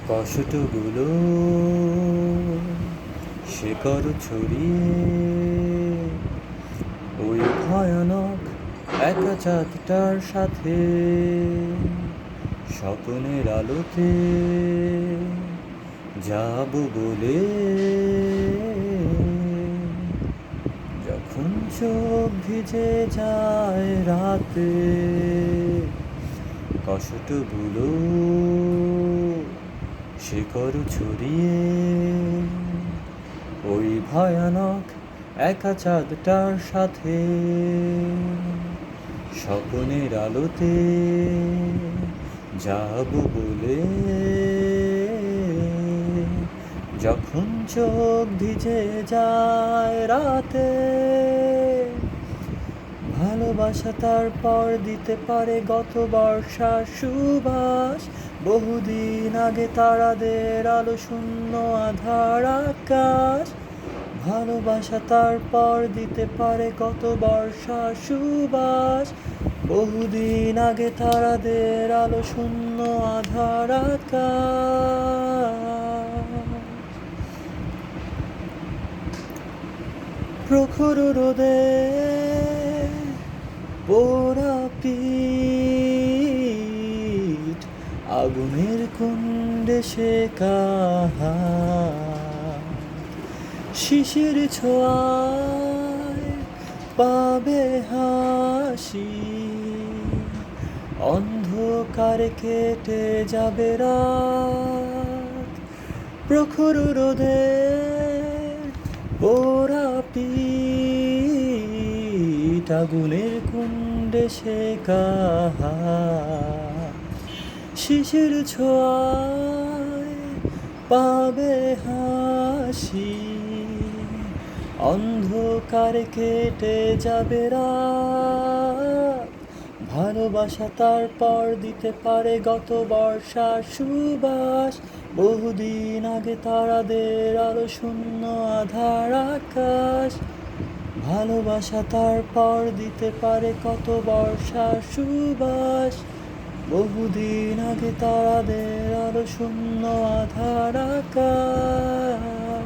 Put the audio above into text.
কষ্টগুলো শিকড় ছড়িয়ে ওই ভয়ানক একা চাঁদটার সাথে স্বপ্নের আলোতে যাব বলে যখন চোখ ভিজে যায় রাতে কষ্টগুলো শিকড় ছড়িয়ে ওই ভয়ানক একা চাঁদটার সাথে স্বপ্নের আলোতে যাব বলে যখন চোখ ভিজে যায় রাতে ভালোবাসা তারপর দিতে পারে গত বর্ষার সুবাস বহুদিন আগে তারাদের আলো শূন্য আধার আকাশ ভালোবাসা তারপর দিতে পারে গত বর্ষার সুবাস বহুদিন আগে তারাদের আলো শূন্য আধার আকাশ প্রখর রোদে পোড়া পিঠ আগুনের কুণ্ডে শেখা শিশির ছোঁয়ায় পাবে হাসি অন্ধকারে কেটে যাবে রাত প্রখর রোদে পোড়া পিঠ আগুনের কুণ্ডে শেখা শিশির ছোঁয়ায় পাবে হাসি অন্ধকারে কেটে যাবে রাত ভালোবাসা তারপর দিতে পারে গত বর্ষার সুবাস বহুদিন আগে তারাদের আলো শূন্য আধার আকাশ ভালোবাসা তারপর দিতে পারে কত বর্ষার সুবাস বহুদিন আগে তারাদের আলো শূন্য আধার আকাশ